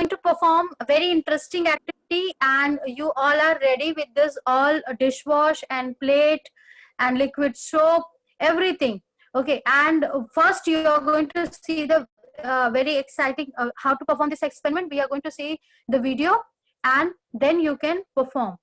going to perform a very interesting activity, and you all are ready with this all dishwash and plate and liquid soap, everything. Okay, and first you are going to see the very exciting how to perform this experiment. We are going to see the video and then you can perform.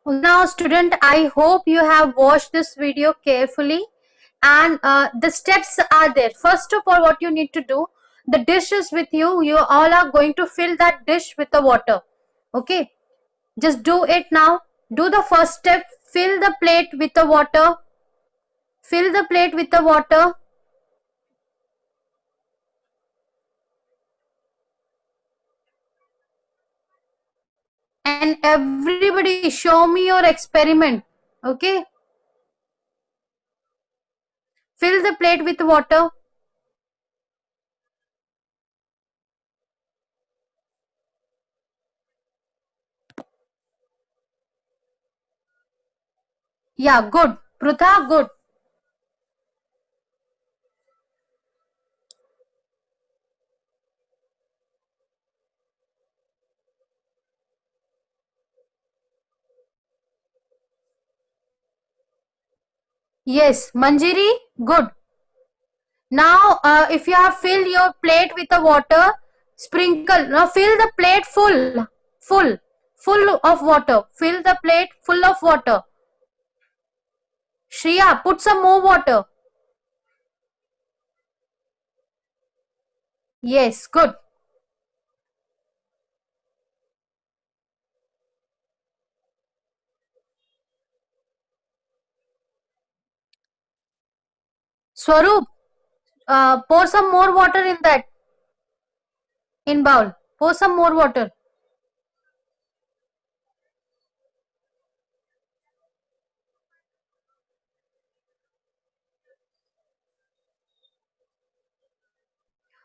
Now student, I hope you have watched this video carefully, and the steps are there. First of all, what you need to do, the dish is with you, you all are going to fill that dish with the water. Okay, just do it now. Do the first step, fill the plate with the water, fill the plate with the water. And everybody show me your experiment. Okay, fill the plate with water. Yeah, good. Prutha, good. Yes, Manjiri, good. Now, if you have filled your plate with the water, sprinkle. Now, fill the plate full of water. Fill the plate full of water. Shriya, put some more water. Yes, good. Swaroop, pour some more water in that, in bowl. Pour some more water.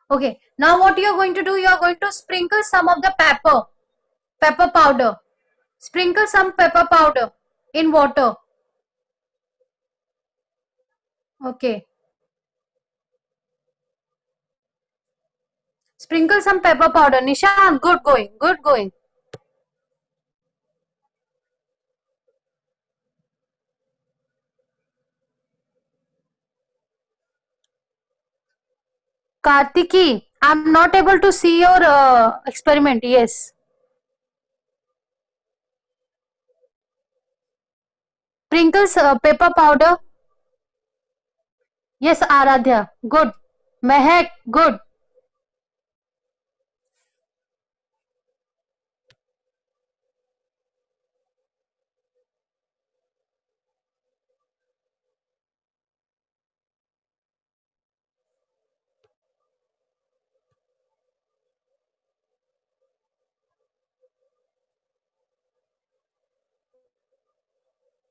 Okay, now what you are going to do, you are going to sprinkle some of the pepper powder. Sprinkle some pepper powder in water. Okay. Sprinkle some pepper powder. Nishant, good going, good going. Kartiki, I'm not able to see your experiment. Yes. Sprinkles pepper powder. Yes, Aradhya. Good. Mehak, good.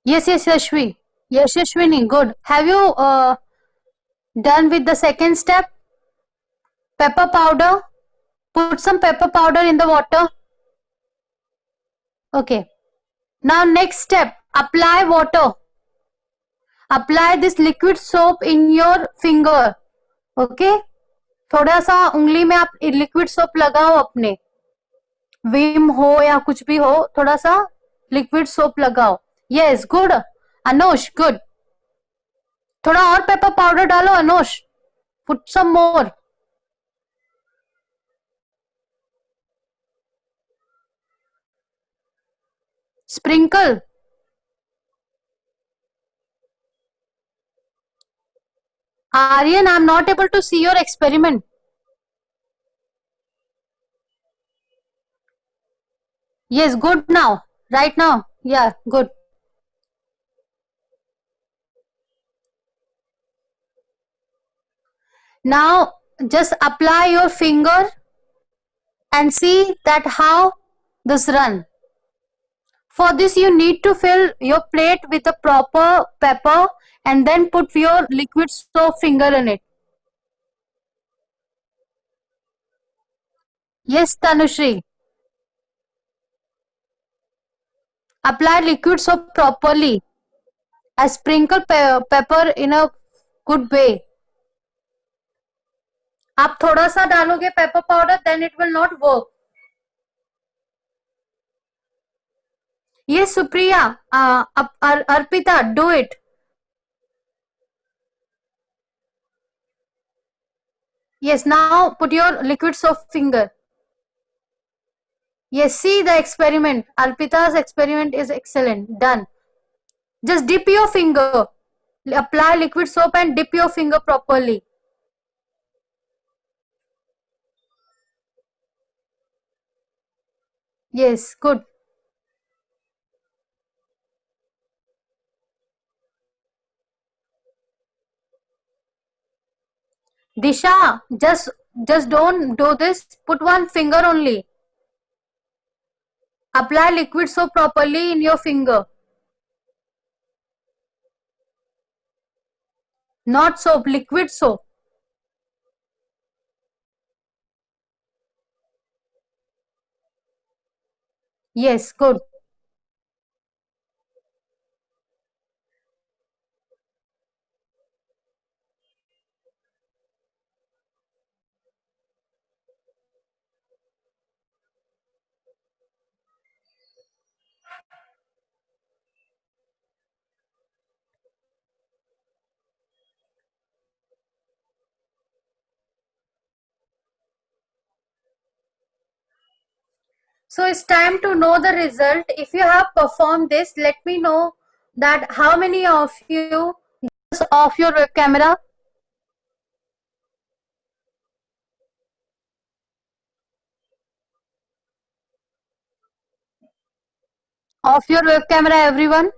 Yes, yes, Yashvi. Yes, Yashwini, good. Have you done with the second step? Pepper powder. Put some pepper powder in the water. Okay. Now next step, apply water. Apply this liquid soap in your finger. Okay. थोड़ा सा उंगली में आप liquid soap लगाओ अपने, Vim हो या कुछ भी हो, थोड़ा सा लिक्विड सोप लगाओ. Yes, good Anush, good. थोड़ा और पेपर पाउडर डालो Anush. Put some more. Sprinkle. Aryan, I'm not able to see your experiment. Yes, good now. Right now. Yeah, good. Now just apply your finger and see that how this run. For this you need to fill your plate with a proper pepper and then put your liquid soap finger in it. Yes, Tanushri. Apply liquid soap properly. I sprinkle pepper in a good way. आप थोड़ा सा डालोगे pepper powder, then it will not work. Yes, Supriya, Arpita, do it. Yes, now put your liquid soap finger. Yes, see the experiment. Arpita's experiment is excellent. Done. Just dip your finger. Apply liquid soap and dip your finger properly. Yes, good. Disha, just don't do this. Put one finger only. Apply liquid soap properly in your finger. Not soap, liquid soap. Yes, good. So it's time to know the result. If you have performed this, let me know that how many of you off your web camera. Off your web camera, everyone.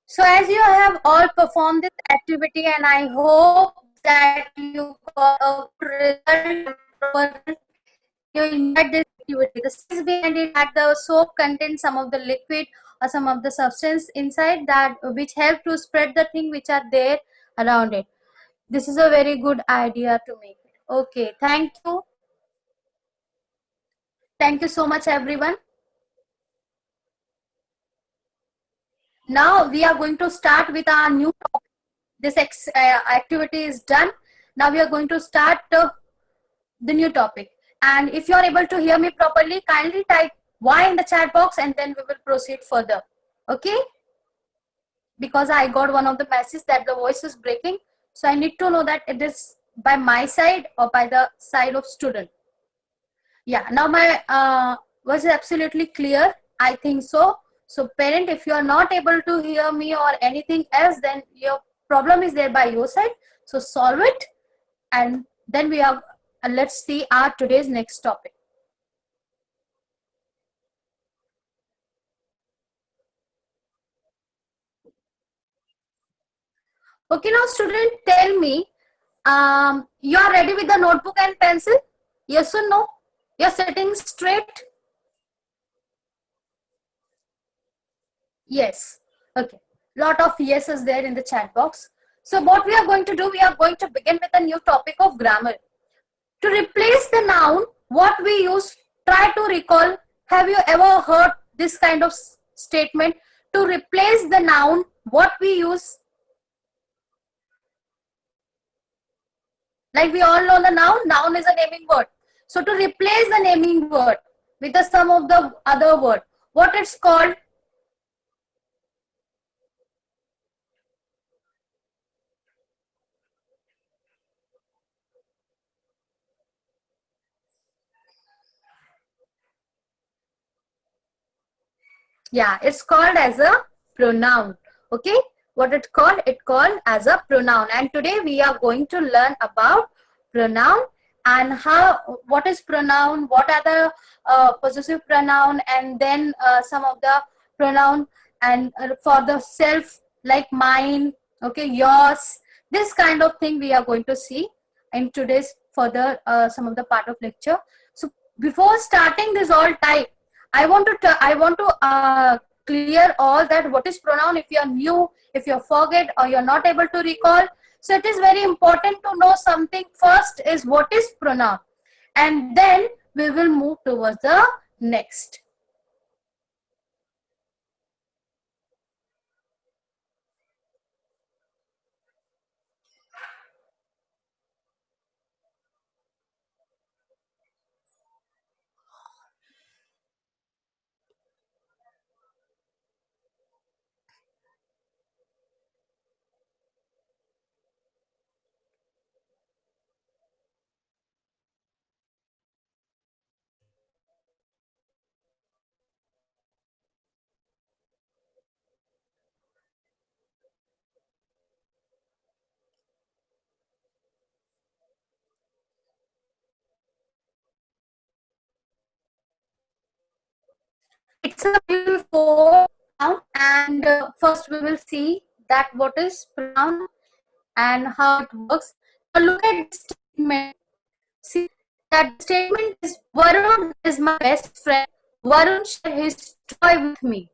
So as you have all performed this activity, and I hope that you got a result, you enjoyed this activity. The science behind it, that the soap contains some of the liquid or some of the substance inside that which help to spread the thing which are there around it. This is a very good idea to make it. Okay, thank you. Thank you so much, everyone. Now we are going to start with our new topic. This activity is done. Now we are going to start the new topic. And if you are able to hear me properly, kindly type Y in the chat box and then we will proceed further. Okay? Because I got one of the messages that the voice is breaking. So I need to know that it is by my side or by the side of student. Yeah, now my was absolutely clear? I think so. So parent, if you are not able to hear me or anything else, then your problem is there by your side. So solve it, and then we have let's see our today's next topic. Okay, now student, tell me, you are ready with the notebook and pencil? Yes or no? You're sitting straight? Yes. Okay. Lot of yeses there in the chat box. So what we are going to do, we are going to begin with a new topic of grammar. To replace the noun, what we use, try to recall. Have you ever heard this kind of statement? To replace the noun, what we use? Like we all know the noun is a naming word. So to replace the naming word with the some of the other word, what it's called? Yeah, it's called as a pronoun. Okay, what it called? It called as a pronoun. And today we are going to learn about pronoun and how, what is pronoun, what are the possessive pronoun, and then some of the pronoun and for the self, like mine, okay, yours, this kind of thing we are going to see in today's further some of the part of lecture. So before starting this all type, I want to clear all that what is pronoun. If you are new, if you forget or you're not able to recall, so it is very important to know something. First is what is pronoun, and then we will move towards the next. It's a beautiful pronoun, and first we will see that what is pronoun and how it works. Now look at this statement. See that statement is Varun is my best friend. Varun shared his toy with me.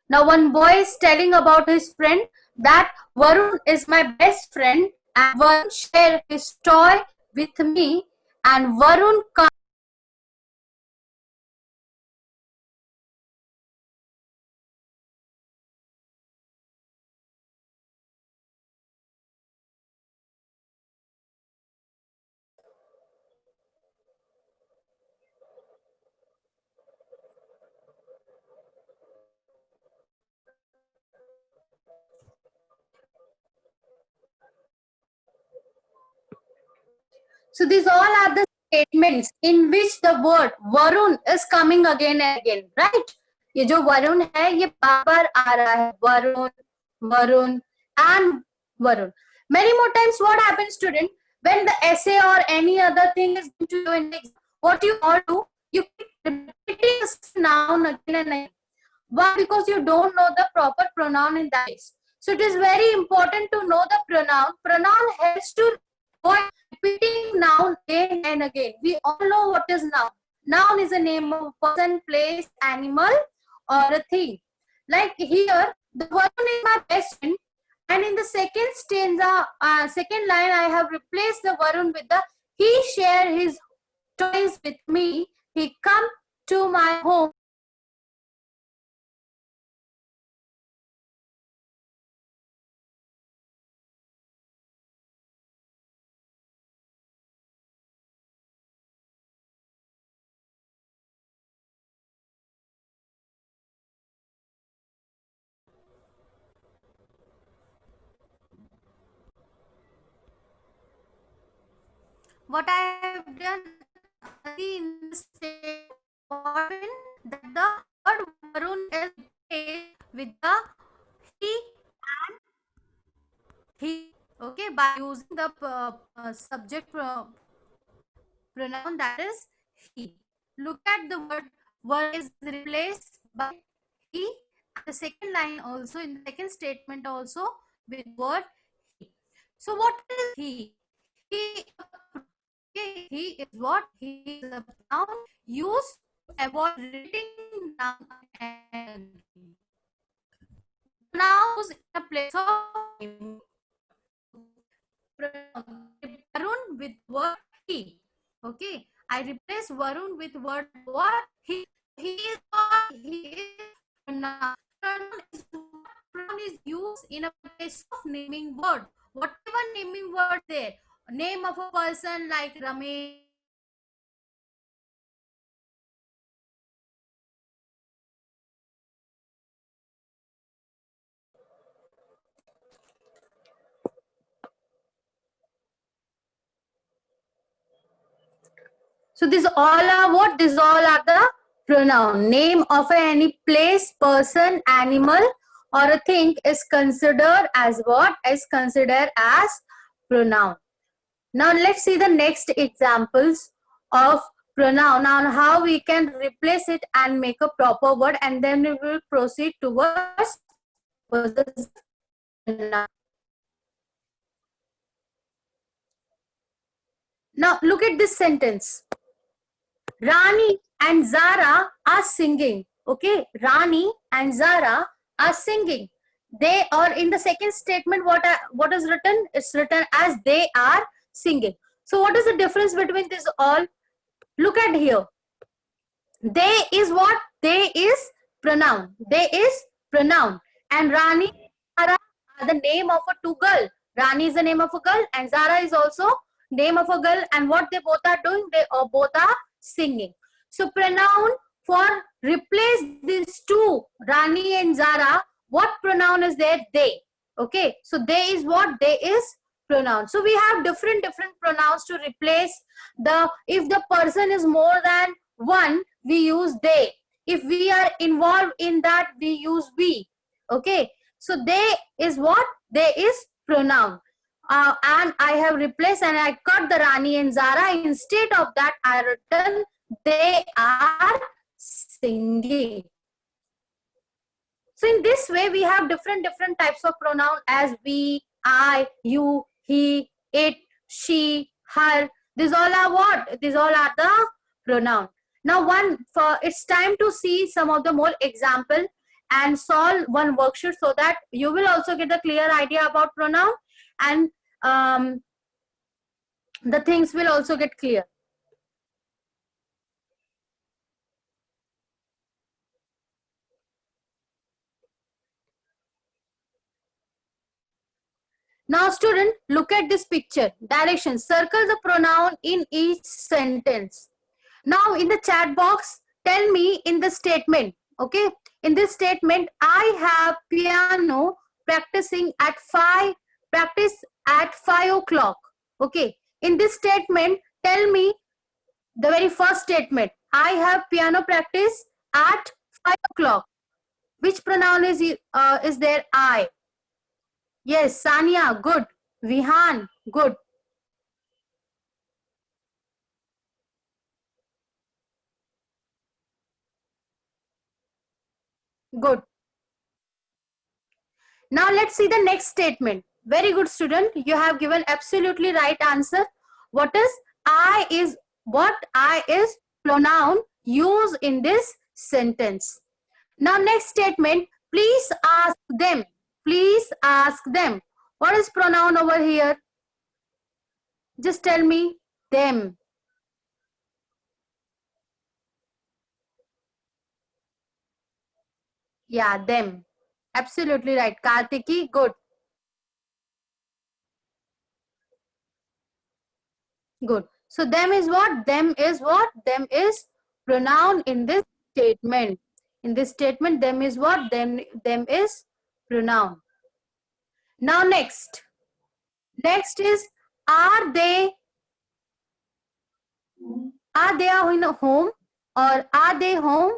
Now one boy is telling about his friend that Varun is my best friend and Varun shared his toy with me, and Varun So these all are the statements in which the word Varun is coming again and again, right? ये जो वरुण है ये बार बार आ रहा है, Varun, Varun and Varun. Many more times what happens, student, when the essay or any other thing is going to you in the exam, what you all do, you keep repeating this noun again and again. Why? Because you don't know the proper pronoun in that case. So it is very important to know the pronoun. Pronoun helps to avoid repeating noun again and again. We all know what is noun. Noun is a name of a person, place, animal, or a thing. Like here, the Varun is my best friend, and in the second stanza, second line, I have replaced the Varun with the he share his toys with me. He come to my home. what I have done in this statement that the word Varun is replaced with the he and he. Okay, by using the subject pronoun that is he. Look at the word is replaced by he, and the second line also in the second statement also with word he. So what is he? He, okay, he is what? He is a pronoun used to avoid repeating down again. Pronouns in a place of name. Varun with word he. Okay, I replace Varun with word what he. He is what he is. Pronoun is used in a place of naming word. Whatever naming word there, name of a person like Ramesh. So these all are what? These all are the pronoun. Name of any place, person, animal, or a thing is considered as what? Is considered as pronoun. Now let's see the next examples of pronoun on how we can replace it and make a proper word, and then we will proceed towards pronoun. Now look at this sentence. Rani and Zara are singing. Okay, Rani and Zara are singing. They are in the second statement. What is written? It's written as they are singing. So what is the difference between this all? Look at here. They is what? They is pronoun. They is pronoun. And Rani and Zara are the name of a two girl. Rani is the name of a girl and Zara is also name of a girl. And what they both are doing? They both are singing. So pronoun for replace these two, Rani and Zara, what pronoun is there? They. Okay. So they is what? They is pronoun. So we have different pronouns to replace the, if the person is more than one, we use they. If we are involved in that, we use we. Okay, so they is what? They is pronoun. And I have replaced and I cut the Rani and Zara. Instead of that, I written they are singing. So in this way, we have different types of pronoun as we, I, you, he, it, she, her. These all are what? These all are the pronoun. Now it's time to see some of the more example and solve one worksheet so that you will also get a clear idea about pronoun, and the things will also get clear. Now student, look at this picture. Direction. Circle the pronoun in each sentence. Now in the chat box, tell me in the statement, okay? In this statement, I have piano practice at 5 o'clock, okay? In this statement, tell me the very first statement. I have piano practice at 5 o'clock. Which pronoun is there? I. Yes, Sania, good. Vihan, good. Good. Now let's see the next statement. Very good student. You have given absolutely right answer. What is I is what? I is pronoun used in this sentence. Now next statement. Please ask them. Please ask them. What is pronoun over here? Just tell me. Them. Yeah, them. Absolutely right. Kartiki, good. Good. So them is what? Them is what? Them is pronoun in this statement. In this statement, them is what? Them is pronoun. Now next. Next is are they Are they in a home or are they home?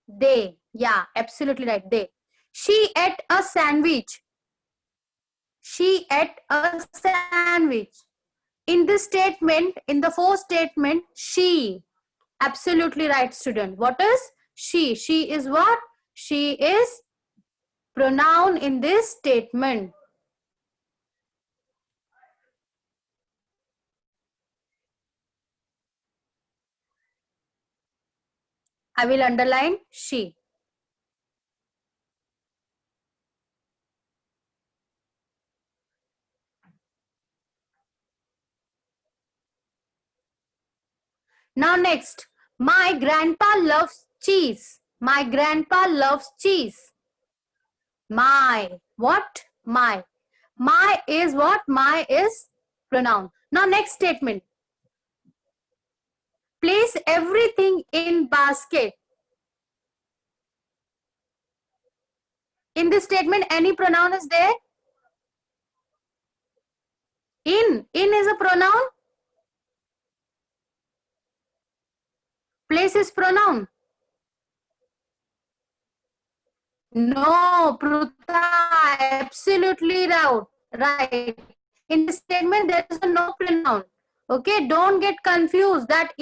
They. Yeah, absolutely right. They. She ate a sandwich. She ate a sandwich. In this statement, in the fourth statement, she. Absolutely right, student. What is she? She is what? She is pronoun in this statement. I will underline she. Now next, my grandpa loves cheese. My grandpa loves cheese. My. What? My. My is what? My is pronoun. Now next statement. Place everything in basket. In this statement, any pronoun is there? In. In is a pronoun. Place is pronoun. No, Pruta, absolutely right. Right. In this statement, there is a no pronoun. Okay, don't get confused. That's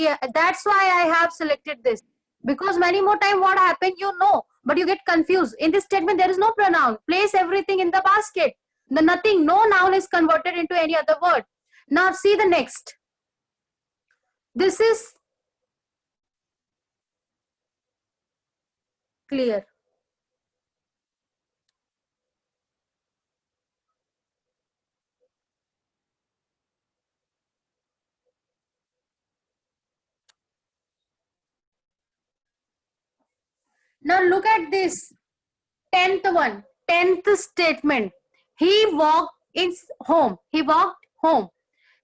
why I have selected this. Because many more time what happened, you know, but you get confused. In this statement, there is no pronoun. Place everything in the basket. The nothing, no noun is converted into any other word. Now see the next. This is clear. Now look at this. 10th one. 10th statement. He walked in home. He walked home.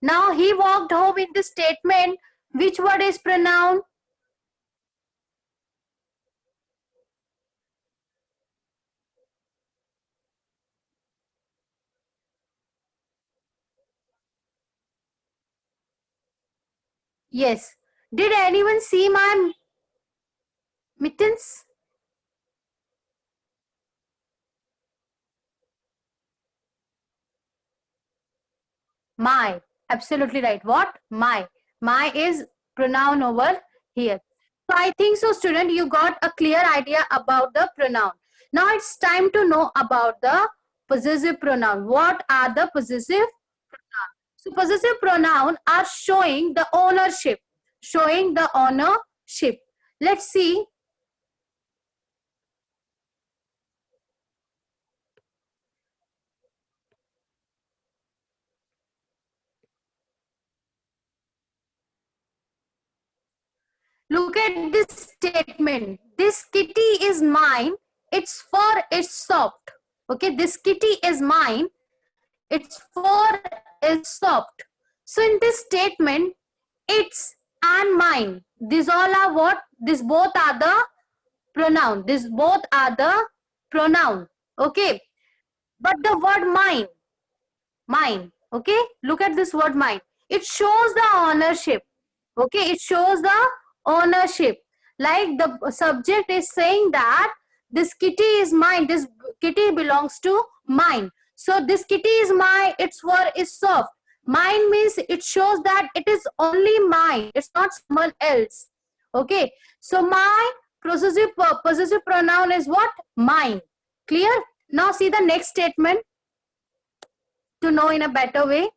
Now he walked home in the statement. Which word is pronoun? Yes. Did anyone see my mittens? My. Absolutely right. What? My. My is pronoun over here. So I think so, student, you got a clear idea about the pronoun. Now it's time to know about the possessive pronoun. What are the possessive pronoun? So possessive pronoun are showing the ownership. Showing the ownership. Let's see. Look at this statement. This kitty is mine. Its fur is soft. Okay, this kitty is mine. Its fur is soft. So in this statement, it's and mine. These all are what? These both are the pronoun. These both are the pronoun. Okay. But the word mine, mine. Okay. Look at this word mine. It shows the ownership. Okay. It shows the ownership. Like the subject is saying that this kitty is mine. This kitty belongs to mine. So this kitty is mine. Its fur is soft. Mine means it shows that it is only mine. It's not someone else. Okay. So my possessive pronoun is what? Mine. Clear? Now see the next statement to know in a better way.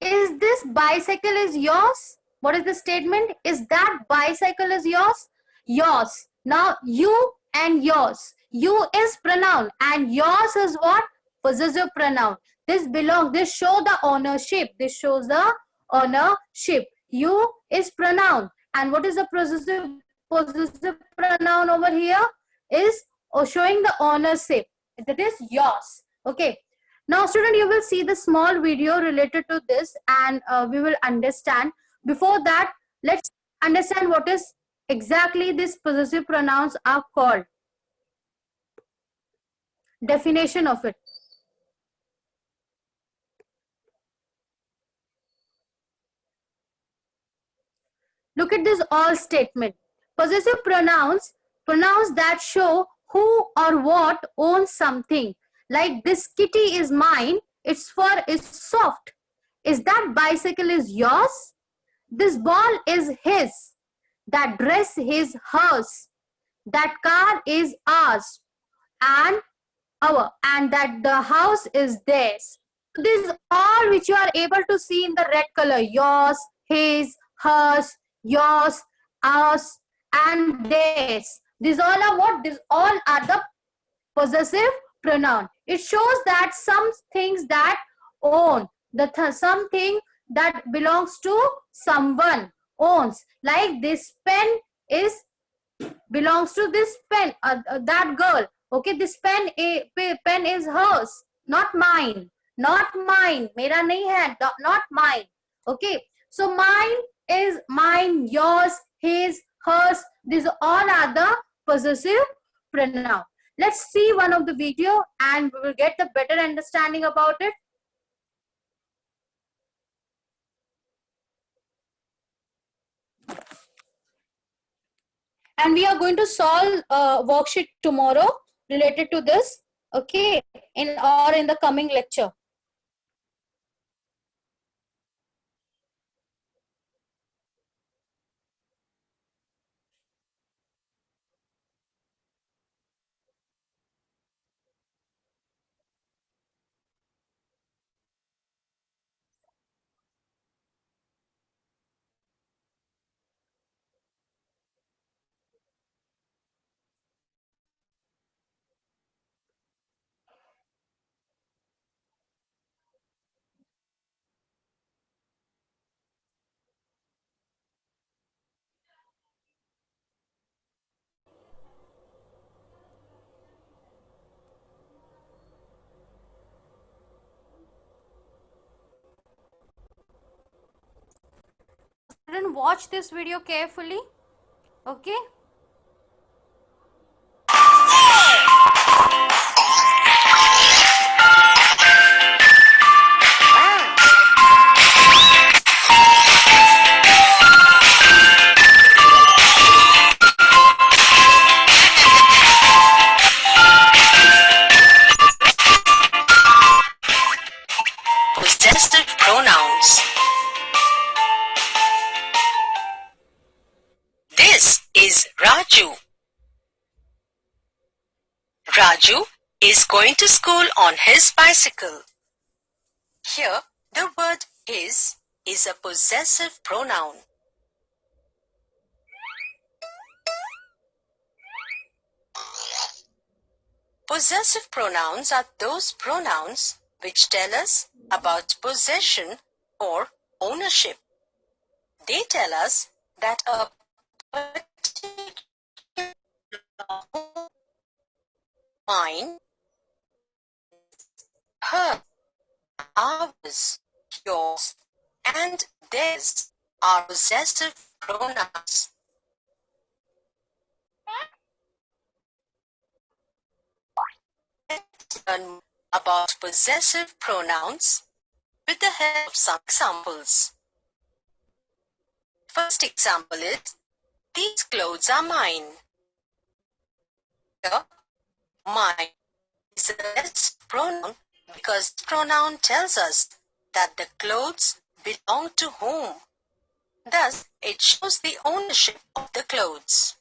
Is this bicycle is yours? What is the statement? Is that bicycle is yours? Yours. Now you and yours. You is pronoun and yours is what? Possessive pronoun. This belongs, this show the ownership. This shows the ownership. You is pronoun. And what is the possessive pronoun over here? Is showing the ownership. That is yours. Okay. Now, student, you will see the small video related to this, and we will understand. Before that, let's understand what is exactly these possessive pronouns are called. Definition of it. Look at this all statement. Possessive pronouns, pronouns that show who or what owns something. Like this kitty is mine, its fur is soft. Is that bicycle is yours? This ball is his. That dress is hers. That car is ours. And that the house is theirs. This all which you are able to see in the red color: yours, his, hers, yours, ours, and theirs. These all are what? These all are the possessive pronoun. It shows that some things that own, something that belongs to someone owns. Like this pen is belongs to this pen, that girl. Okay, this pen is hers, not mine. Not mine. Mera nahi hai, not mine. Okay, so mine is mine, yours, his, hers. These all are the possessive pronoun. Let's see one of the video and we will get the better understanding about it. And we are going to solve a worksheet tomorrow related to this, okay, in the coming lecture. Then watch this video carefully, okay? Possessive pronouns. This is Raju. Raju is going to school on his bicycle. Here, the word is a possessive pronoun. Possessive pronouns are those pronouns which tell us about possession or ownership. They tell us that a particular mine, her, ours, yours, and theirs are possessive pronouns. Let's learn about possessive pronouns with the help of some examples. First example is, these clothes are mine. Here, mine is a possessive pronoun because pronoun tells us that the clothes belong to whom. Thus, it shows the ownership of the clothes.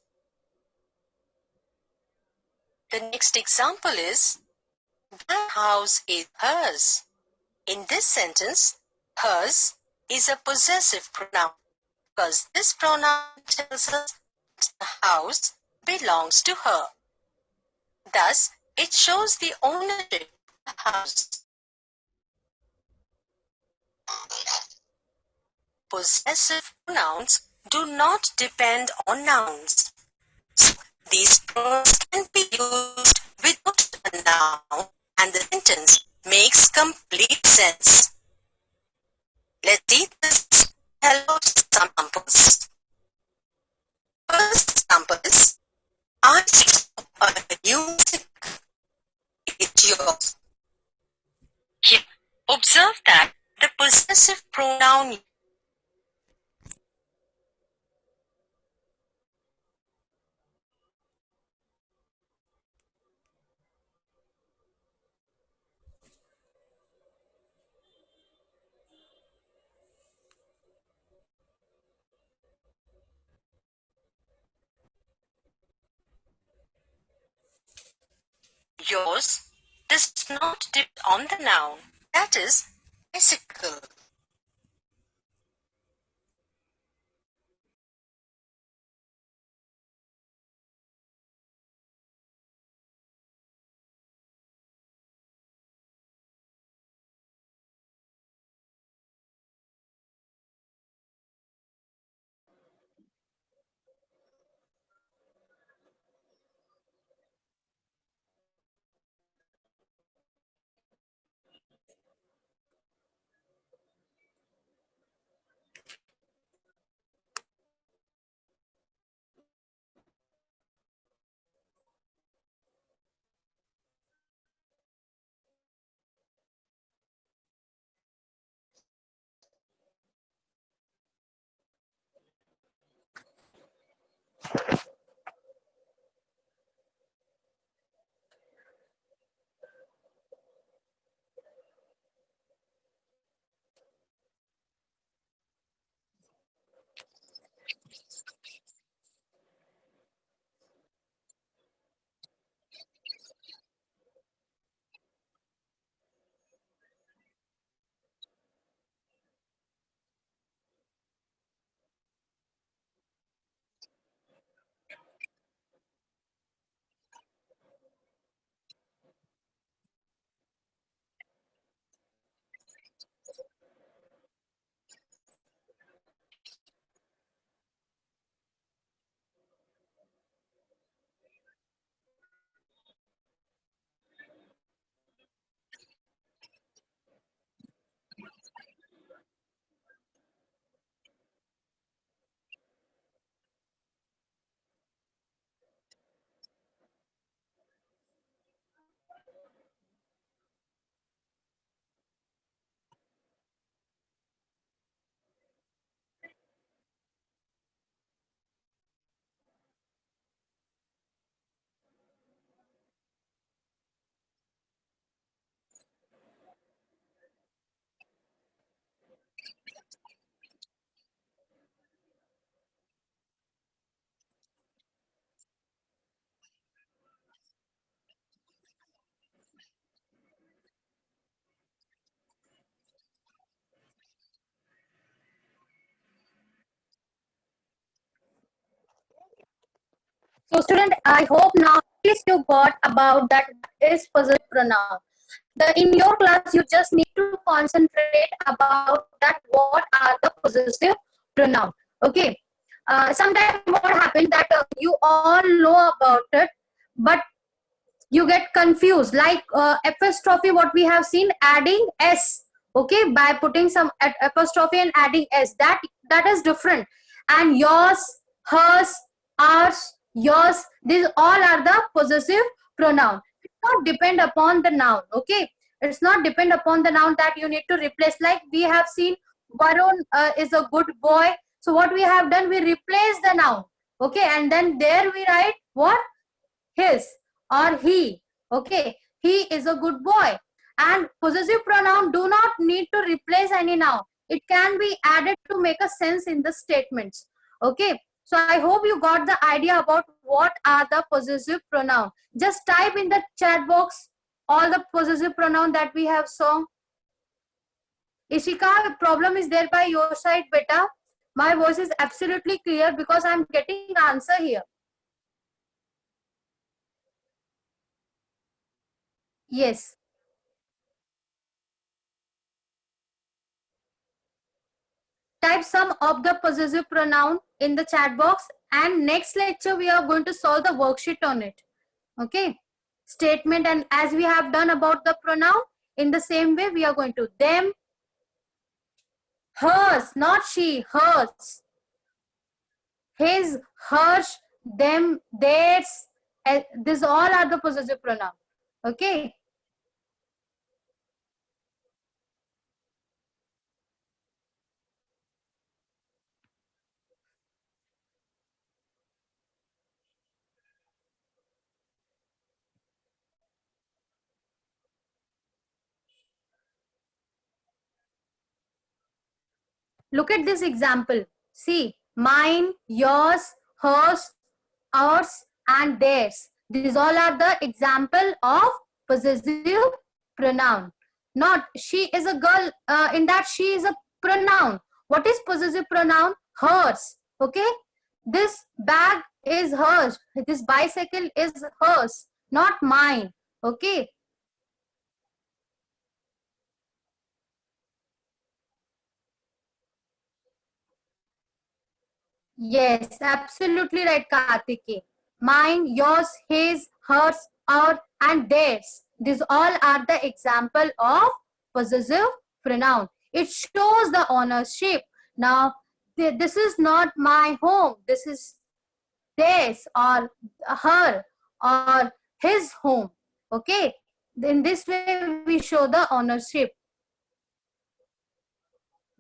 The next example is, that house is hers. In this sentence, hers is a possessive pronoun because this pronoun tells us the house belongs to her. Thus, it shows the ownership house. Possessive pronouns do not depend on nouns. These pronouns can be used without a noun and the sentence makes complete sense. Let's see this help of some examples. First example is, I saw a new music. It's yours. Here, observe that the possessive pronoun yours does not depend on the noun, that is, bicycle. So student, I hope now at least you got about that is possessive pronoun. In your class, you just need to concentrate about that what are the possessive pronoun. Okay. Sometimes what happens that you all know about it, but you get confused, like apostrophe, what we have seen, adding s, okay, by putting some apostrophe and adding s, that is different. And yours, hers, ours, yours, these all are the possessive pronoun. It's not depend upon the noun. Okay, it's not depend upon the noun that you need to replace. Like we have seen, Varun is a good boy, so what we have done, we replace the noun. Okay, and then there we write what, his or he. Okay, he is a good boy. And possessive pronoun do not need to replace any noun. It can be added to make a sense in the statements. Okay, so I hope you got the idea about what are the possessive pronoun. Just type in the chat box all the possessive pronoun that we have saw. Ishika, problem is there by your side, beta? My voice is absolutely clear because I'm getting answer here. Yes. type some of the possessive pronoun in the chat box, and next lecture we are going to solve the worksheet on it. Okay, statement, and as we have done about the pronoun, in the same way we are going to them, hers, not she, hers, his, hers, them, theirs. These all are the possessive pronoun. Okay. Look at this example. See, mine, yours, hers, ours, and theirs. These all are the example of possessive pronoun. Not she is a girl, in that she is a pronoun. What is possessive pronoun? Hers. Okay. This bag is hers. This bicycle is hers, not mine. Okay. Yes, absolutely right, Kartiki. Mine, yours, his, hers, our, and theirs. These all are the example of possessive pronoun. It shows the ownership. Now, this is not my home. This is theirs or her or his home. Okay. In this way, we show the ownership.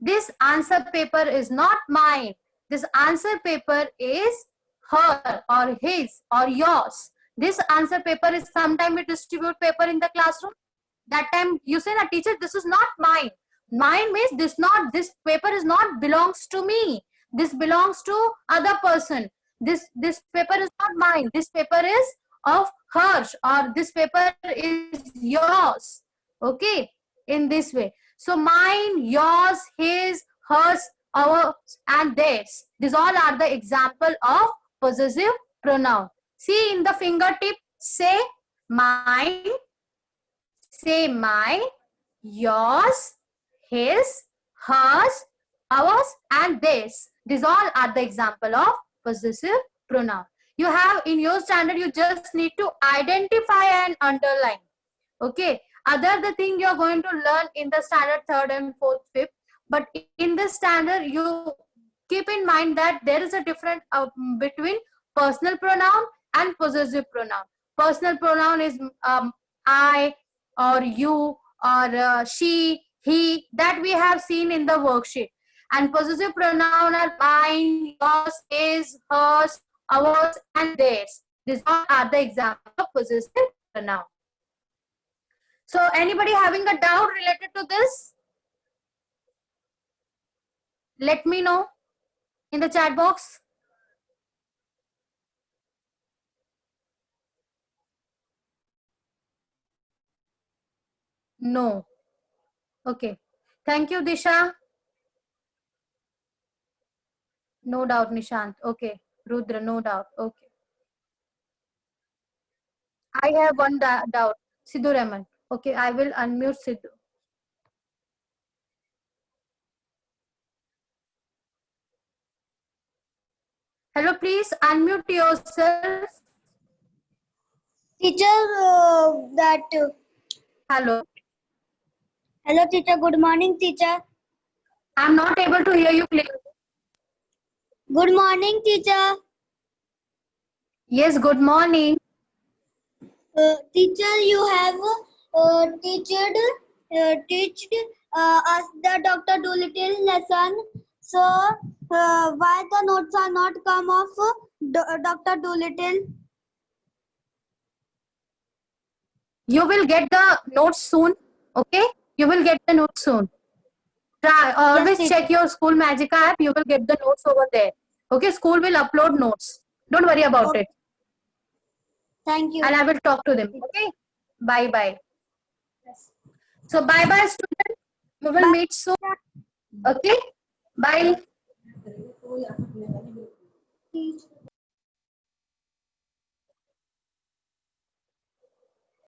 This answer paper is not mine. This answer paper is her or his or yours. This answer paper is, sometime we distribute paper in the classroom. That time you say, "Na teacher, this is not mine." Mine means this paper is not belongs to me. This belongs to other person. This paper is not mine. This paper is of hers, or this paper is yours. Okay, in this way. So mine, yours, his, hers, ours, and theirs. These all are the example of possessive pronoun. See in the fingertip, say mine, say mine, yours, his, hers, ours, and theirs. These all are the example of possessive pronoun. You have in your standard, you just need to identify and underline. Okay. Other the thing you're going to learn in the standard 3rd and 4th, 5th. But in this standard, you keep in mind that there is a difference between personal pronoun and possessive pronoun. Personal pronoun is I or you or she, he, that we have seen in the worksheet. And possessive pronoun are mine, yours, his, hers, ours, and theirs. These all are the examples of possessive pronoun. So anybody having a doubt related to this? Let me know in the chat box. No. Okay. Thank you, Disha. No doubt, Nishant. Okay. Rudra, no doubt. Okay. I have one doubt. Sidhu Rahman. Okay, I will unmute Sidhu. Hello, please unmute yourself. Teacher, Hello. hello teacher, good morning teacher. I'm not able to hear you clearly. Good morning teacher. Yes, good morning. Teacher, you have teached us the Dr. Dolittle lesson. So, why the notes are not come of Dr. Dolittle? You will get the notes soon. Okay? You will get the notes soon. Try always Yes, check your school Magic app. You will get the notes over there. Okay, school will upload notes. Don't worry about Okay. it. Thank you. And I will talk to them. Okay, bye bye. So bye bye, students. We will meet soon. Okay, bye.